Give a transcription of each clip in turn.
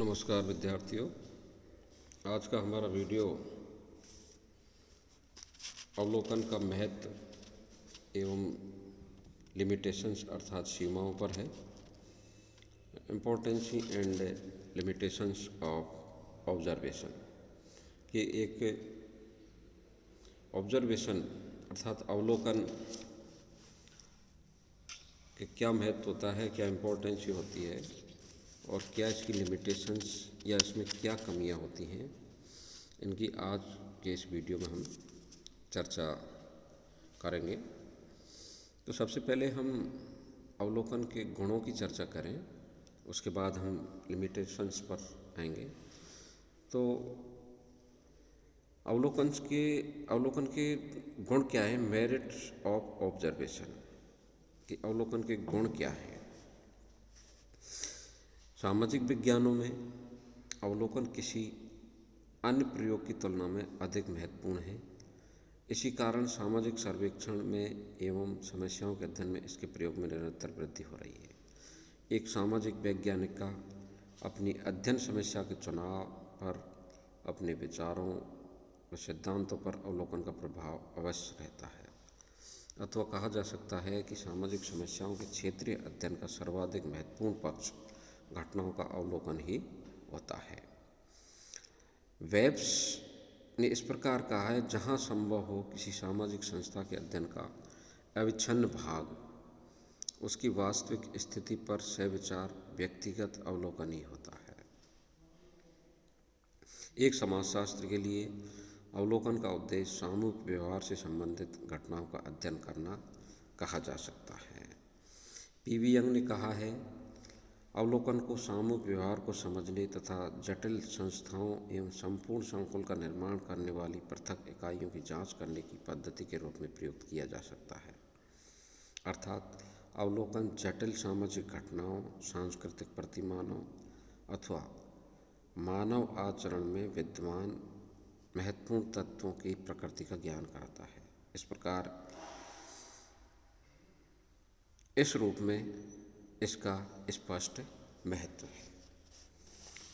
नमस्कार विद्यार्थियों। आज का हमारा वीडियो अवलोकन का महत्व एवं लिमिटेशंस अर्थात सीमाओं पर है। Importance and limitations of observation. ये एक ऑब्जर्वेशन अर्थात अवलोकन के क्या महत्व होता है, क्या इम्पोर्टेंस होती है और क्या इसकी लिमिटेशंस या इसमें क्या कमियां होती हैं, इनकी आज के इस वीडियो में हम चर्चा करेंगे। तो सबसे पहले हम अवलोकन के गुणों की चर्चा करें, उसके बाद हम लिमिटेशंस पर आएंगे। तो अवलोकन के गुण क्या है? मेरिट्स ऑफ ऑब्जर्वेशन, कि अवलोकन के गुण क्या हैं। सामाजिक विज्ञानों में अवलोकन किसी अन्य प्रयोग की तुलना में अधिक महत्वपूर्ण है। इसी कारण सामाजिक सर्वेक्षण में एवं समस्याओं के अध्ययन में इसके प्रयोग में निरंतर वृद्धि हो रही है। एक सामाजिक वैज्ञानिक का अपनी अध्ययन समस्या के चुनाव पर अपने विचारों व सिद्धांतों पर अवलोकन का प्रभाव अवश्य रहता है। अथवा कहा जा सकता है कि सामाजिक समस्याओं के क्षेत्रीय अध्ययन का सर्वाधिक महत्वपूर्ण पक्ष घटनाओं का अवलोकन ही होता है। वेब्स ने इस प्रकार कहा है, जहाँ संभव हो किसी सामाजिक संस्था के अध्ययन का अविच्छिन्न भाग उसकी वास्तविक स्थिति पर सविचार व्यक्तिगत अवलोकन ही होता है। एक समाजशास्त्र के लिए अवलोकन का उद्देश्य सामूहिक व्यवहार से संबंधित घटनाओं का अध्ययन करना कहा जा सकता है। पीवी यंग ने कहा है, अवलोकन को सामूहिक व्यवहार को समझने तथा जटिल संस्थाओं एवं संपूर्ण संकुल का निर्माण करने वाली पृथक इकाइयों की जांच करने की पद्धति के रूप में प्रयुक्त किया जा सकता है। अर्थात अवलोकन जटिल सामाजिक घटनाओं, सांस्कृतिक प्रतिमानों अथवा मानव आचरण में विद्यमान महत्वपूर्ण तत्वों की प्रकृति का ज्ञान कराता है। इस प्रकार इस रूप में इसका स्पष्ट महत्व है।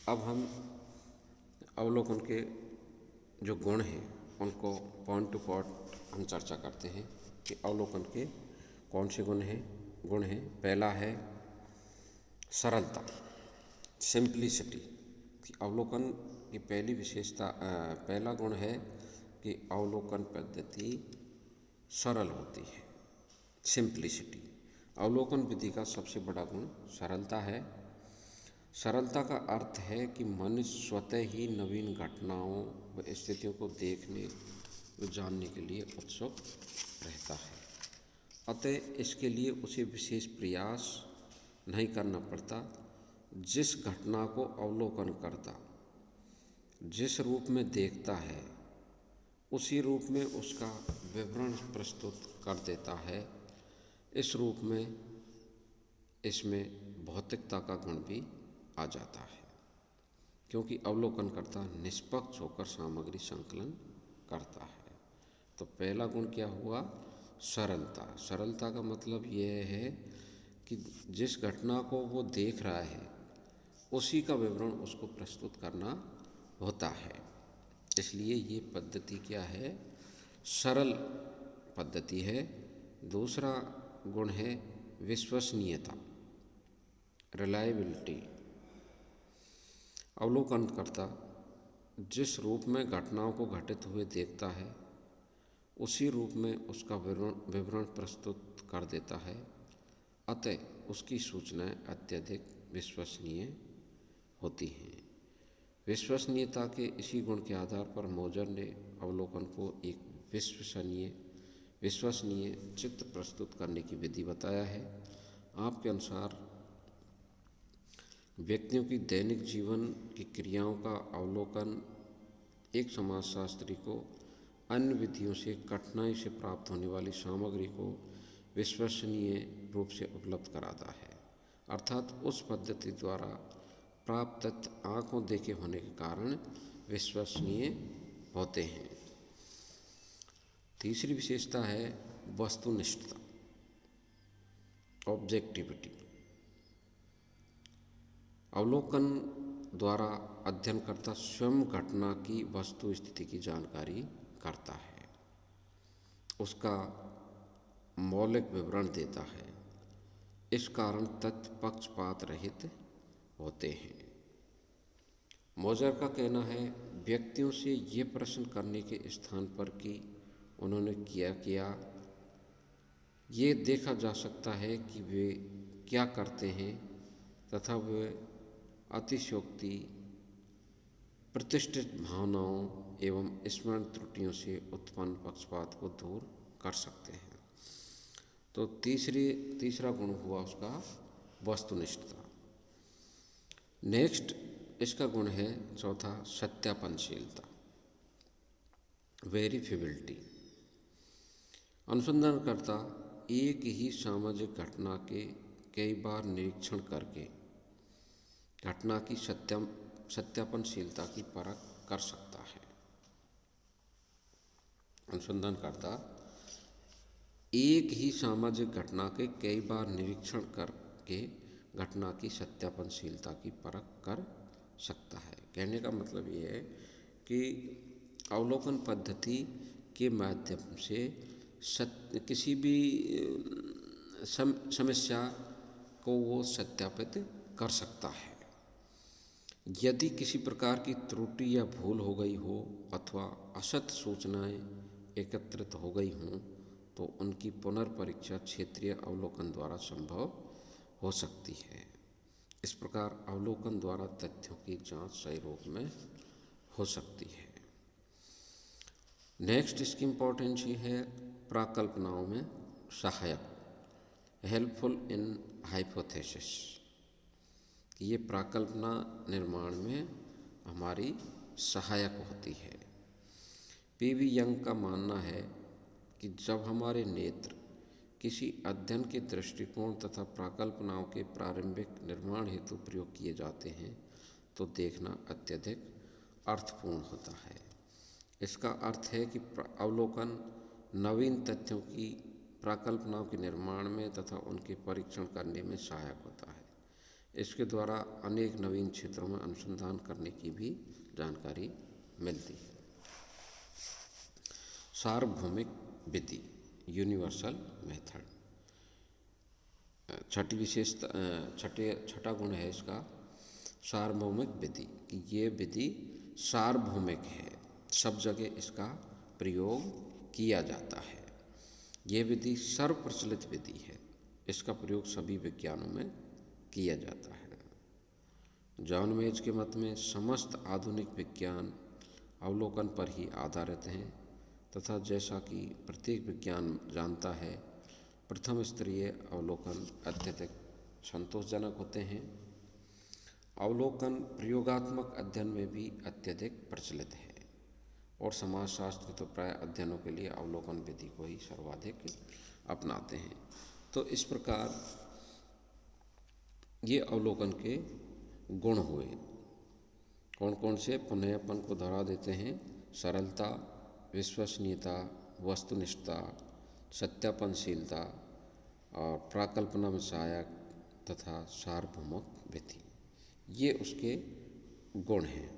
अब हम अवलोकन के जो गुण हैं उनको पॉइंट टू पॉइंट हम चर्चा करते हैं कि अवलोकन के कौन से गुण हैं। पहला है सरलता, सिंप्लिसिटी। अवलोकन की पहली विशेषता, पहला गुण है कि अवलोकन पद्धति सरल होती है, सिंप्लिसिटी। अवलोकन विधि का सबसे बड़ा गुण सरलता है। सरलता का अर्थ है कि मनुष्य स्वतः ही नवीन घटनाओं व स्थितियों को देखने व जानने के लिए उत्सुक रहता है। अतः इसके लिए उसे विशेष प्रयास नहीं करना पड़ता। जिस घटना को अवलोकन करता जिस रूप में देखता है, उसी रूप में उसका विवरण प्रस्तुत कर देता है। इस रूप में इसमें भौतिकता का गुण भी आ जाता है, क्योंकि अवलोकनकर्ता निष्पक्ष होकर सामग्री संकलन करता है। तो पहला गुण क्या हुआ? सरलता। सरलता का मतलब यह है कि जिस घटना को वो देख रहा है उसी का विवरण उसको प्रस्तुत करना होता है। इसलिए ये पद्धति क्या है? सरल पद्धति है। दूसरा गुण है विश्वसनीयता, रिलायबिलिटी। अवलोकनकर्ता जिस रूप में घटनाओं को घटित हुए देखता है उसी रूप में उसका विवरण प्रस्तुत कर देता है। अतः उसकी सूचनाएं अत्यधिक विश्वसनीय होती हैं। विश्वसनीयता के इसी गुण के आधार पर मोजर ने अवलोकन को एक विश्वसनीय चित्र प्रस्तुत करने की विधि बताया है। आपके अनुसार व्यक्तियों की दैनिक जीवन की क्रियाओं का अवलोकन एक समाजशास्त्री को अन्य विधियों से कठिनाई से प्राप्त होने वाली सामग्री को विश्वसनीय रूप से उपलब्ध कराता है। अर्थात उस पद्धति द्वारा प्राप्त तथ्य आँखों देखे होने के कारण विश्वसनीय होते हैं। तीसरी विशेषता है वस्तुनिष्ठता, ऑब्जेक्टिविटी। अवलोकन द्वारा अध्ययनकर्ता स्वयं घटना की वस्तु स्थिति की जानकारी करता है, उसका मौलिक विवरण देता है। इस कारण तथ्य पक्षपात रहित होते हैं। मोजर का कहना है, व्यक्तियों से ये प्रश्न करने के स्थान पर कि उन्होंने क्या किया, ये देखा जा सकता है कि वे क्या करते हैं तथा वे अतिशयोक्ति, प्रतिष्ठित भावनाओं एवं स्मरण त्रुटियों से उत्पन्न पक्षपात को दूर कर सकते हैं। तो तीसरा गुण हुआ उसका वस्तुनिष्ठता। नेक्स्ट इसका गुण है चौथा सत्यापनशीलता, वेरिफिबिलिटी। अनुसंधानकर्ता एक ही सामाजिक घटना के कई बार निरीक्षण करके घटना की सत्यापनशीलता की परख कर सकता है। अनुसंधानकर्ता एक ही सामाजिक घटना के कई बार निरीक्षण करके घटना की सत्यापनशीलता की परख कर सकता है। कहने का मतलब ये है कि अवलोकन पद्धति के माध्यम से किसी भी समस्या को वो सत्यापित कर सकता है। यदि किसी प्रकार की त्रुटि या भूल हो गई हो अथवा असत्य सूचनाएं एकत्रित हो गई हों तो उनकी पुनर्परीक्षा क्षेत्रीय अवलोकन द्वारा संभव हो सकती है। इस प्रकार अवलोकन द्वारा तथ्यों की जांच सही रूप में हो सकती है। नेक्स्ट इसकी इम्पोर्टेंस ये है प्राकल्पनाओं में सहायक, हेल्पफुल इन हाइपोथेसिस। ये प्राकल्पना निर्माण में हमारी सहायक होती है। पीवी यंग का मानना है कि जब हमारे नेत्र किसी अध्ययन के दृष्टिकोण तथा प्राकल्पनाओं के प्रारंभिक निर्माण हेतु प्रयोग किए जाते हैं तो देखना अत्यधिक अर्थपूर्ण होता है। इसका अर्थ है कि अवलोकन नवीन तथ्यों की प्राकल्पनाओं के निर्माण में तथा उनके परीक्षण करने में सहायक होता है। इसके द्वारा अनेक नवीन क्षेत्रों में अनुसंधान करने की भी जानकारी मिलती है। सार्वभौमिक विधि, यूनिवर्सल मेथड। छठा गुण है इसका सार्वभौमिक विधि, कि ये विधि सार्वभौमिक है, सब जगह इसका प्रयोग किया जाता है। ये विधि सर्वप्रचलित विधि है, इसका प्रयोग सभी विज्ञानों में किया जाता है। जॉन मेज के मत में समस्त आधुनिक विज्ञान अवलोकन पर ही आधारित हैं तथा जैसा कि प्रत्येक विज्ञान जानता है, प्रथम स्तरीय अवलोकन अत्यधिक संतोषजनक होते हैं। अवलोकन प्रयोगात्मक अध्ययन में भी अत्यधिक प्रचलित है और समाजशास्त्र तो प्राय अध्ययनों के लिए अवलोकन विधि को ही सर्वाधिक अपनाते हैं। तो इस प्रकार ये अवलोकन के गुण हुए। कौन कौन से? पुनःपन को दोहरा देते हैं, सरलता, विश्वसनीयता, वस्तुनिष्ठता, सत्यापनशीलता और प्राकल्पना में सहायक तथा सार्वभौमिक विधि, ये उसके गुण हैं।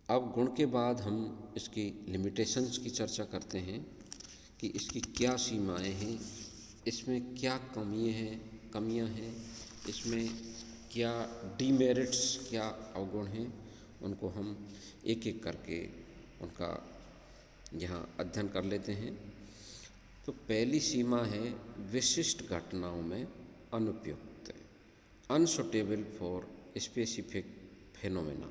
अब गुण के बाद हम इसकी लिमिटेशंस की चर्चा करते हैं कि इसकी क्या सीमाएं हैं, इसमें क्या कमियां हैं, इसमें क्या डीमेरिट्स, क्या अवगुण हैं, उनको हम एक एक करके उनका यहाँ अध्ययन कर लेते हैं। तो पहली सीमा है विशिष्ट घटनाओं में अनुपयुक्त, अनसुटेबल फॉर स्पेसिफिक फेनोमेना,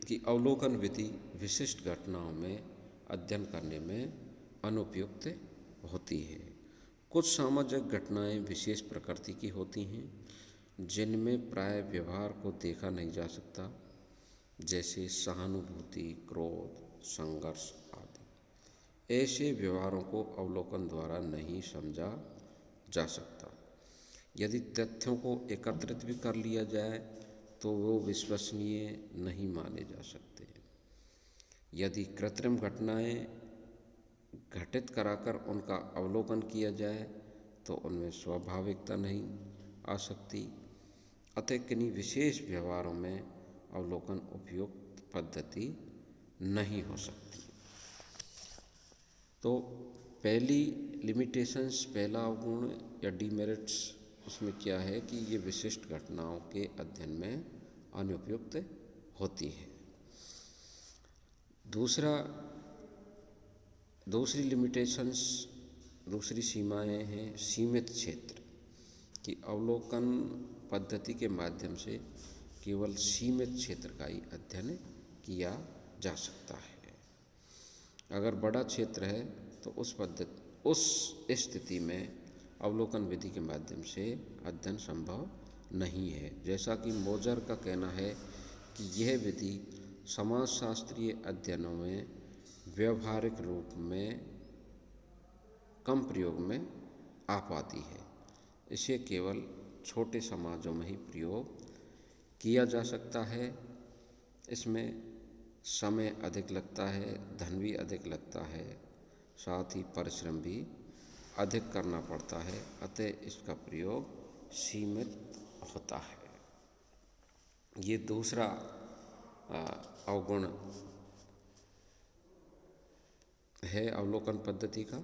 कि अवलोकन विधि विशिष्ट घटनाओं में अध्ययन करने में अनुपयुक्त होती है। कुछ सामाजिक घटनाएं विशेष प्रकृति की होती हैं जिनमें प्राय व्यवहार को देखा नहीं जा सकता, जैसे सहानुभूति, क्रोध, संघर्ष आदि। ऐसे व्यवहारों को अवलोकन द्वारा नहीं समझा जा सकता। यदि तथ्यों को एकत्रित भी कर लिया जाए तो वो विश्वसनीय नहीं माने जा सकते। यदि कृत्रिम घटनाएं घटित कराकर उनका अवलोकन किया जाए तो उनमें स्वाभाविकता नहीं आ सकती। अतः किन्हीं विशेष व्यवहारों में अवलोकन उपयुक्त पद्धति नहीं हो सकती। तो पहली लिमिटेशंस, पहला अवगुण या डीमेरिट्स उसमें क्या है कि ये विशिष्ट घटनाओं के अध्ययन में अनुपयुक्त होती है। दूसरी लिमिटेशंस, दूसरी सीमाएं हैं सीमित क्षेत्र, कि अवलोकन पद्धति के माध्यम से केवल सीमित क्षेत्र का ही अध्ययन किया जा सकता है। अगर बड़ा क्षेत्र है तो उस स्थिति में अवलोकन विधि के माध्यम से अध्ययन संभव नहीं है। जैसा कि मोजर का कहना है कि यह विधि समाजशास्त्रीय अध्ययनों में व्यवहारिक रूप में कम प्रयोग में आ पाती है। इसे केवल छोटे समाजों में ही प्रयोग किया जा सकता है। इसमें समय अधिक लगता है, धन भी अधिक लगता है, साथ ही परिश्रम भी अधिक करना पड़ता है, अतः इसका प्रयोग सीमित होता है। ये दूसरा अवगुण है अवलोकन पद्धति का।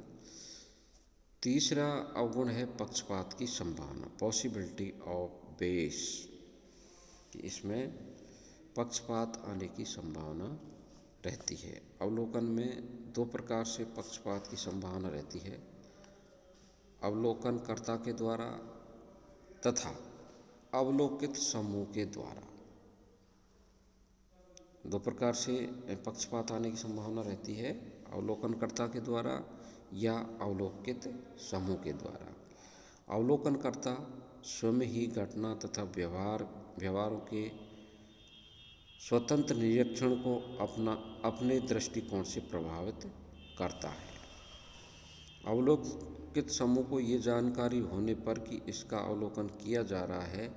तीसरा अवगुण है पक्षपात की संभावना, पॉसिबिलिटी ऑफ बेस, कि इसमें पक्षपात आने की संभावना रहती है। अवलोकन में दो प्रकार से पक्षपात की संभावना रहती है, अवलोकनकर्ता के द्वारा तथा अवलोकित समूह के द्वारा। दो प्रकार से पक्षपात आने की संभावना रहती है, अवलोकनकर्ता के द्वारा या अवलोकित समूह के द्वारा। अवलोकनकर्ता स्वयं ही घटना तथा व्यवहारों के स्वतंत्र निरीक्षण को अपने दृष्टिकोण से प्रभावित करता है। अवलोकित समूह को ये जानकारी होने पर कि इसका अवलोकन किया जा रहा है,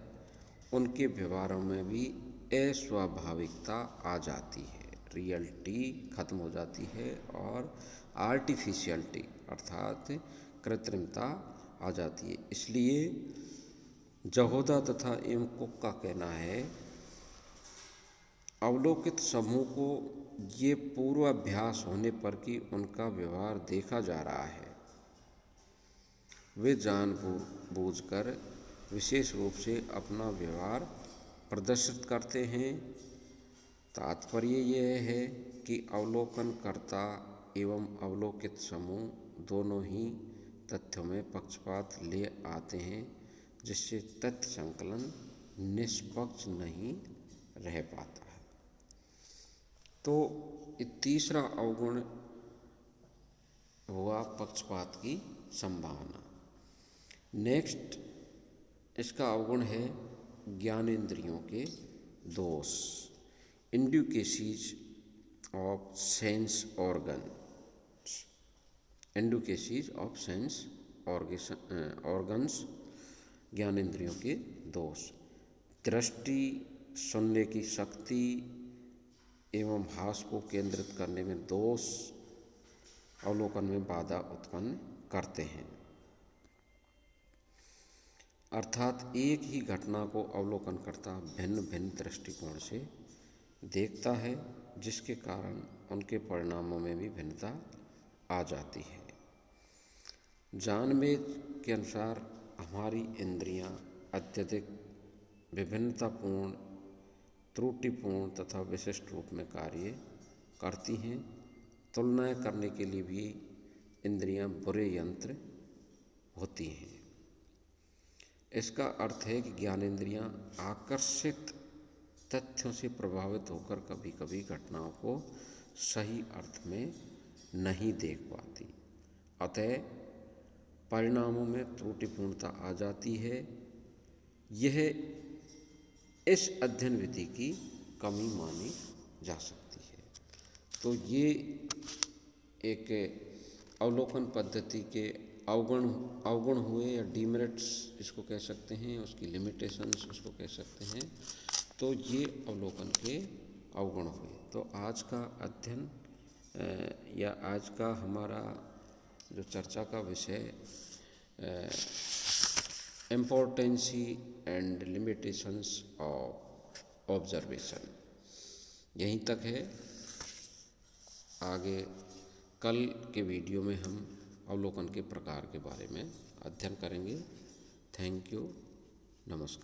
उनके व्यवहारों में भी अस्वाभाविकता आ जाती है, रियलिटी खत्म हो जाती है और आर्टिफिशियलिटी अर्थात कृत्रिमता आ जाती है। इसलिए जहोदा तथा एम कुक का कहना है, अवलोकित समूह को ये पूर्वाभ्यास होने पर कि उनका व्यवहार देखा जा रहा है, वे जानबूझकर विशेष रूप से अपना व्यवहार प्रदर्शित करते हैं। तात्पर्य यह है कि अवलोकनकर्ता एवं अवलोकित समूह दोनों ही तथ्यों में पक्षपात ले आते हैं, जिससे तथ्य संकलन निष्पक्ष नहीं रह पाता है। तो तीसरा अवगुण हुआ पक्षपात की संभावना। नेक्स्ट इसका अवगुण है ज्ञानेंद्रियों के दोष, inadequacies of sense organs, inadequacies of sense organs, ज्ञानेंद्रियों के दोष, दृष्टि, सुनने की शक्ति एवं हास को केंद्रित करने में दोष अवलोकन में बाधा उत्पन्न करते हैं। अर्थात एक ही घटना को अवलोकनकर्ता भिन्न भिन्न दृष्टिकोण से देखता है, जिसके कारण उनके परिणामों में भी भिन्नता आ जाती है। जानमेद के अनुसार हमारी इंद्रियां अत्यधिक विभिन्नतापूर्ण, त्रुटिपूर्ण तथा विशिष्ट रूप में कार्य करती हैं। तुलनाएं करने के लिए भी इंद्रियां बुरे यंत्र होती हैं। इसका अर्थ है कि ज्ञानेंद्रियां आकर्षित तथ्यों से प्रभावित होकर कभी कभी घटनाओं को सही अर्थ में नहीं देख पाती, अतः परिणामों में त्रुटिपूर्णता आ जाती है। यह इस अध्ययन विधि की कमी मानी जा सकती है। तो ये एक अवलोकन पद्धति के अवगुण हुए या डीमेरिट्स इसको कह सकते हैं, उसकी लिमिटेशंस उसको कह सकते हैं। तो ये अवलोकन के अवगुण हुए। तो आज का अध्ययन या आज का हमारा जो चर्चा का विषय impotency and limitations of observation. यहीं तक है। आगे कल के वीडियो में हम अवलोकन के प्रकार के बारे में अध्ययन करेंगे। Thank you. नमस्कार।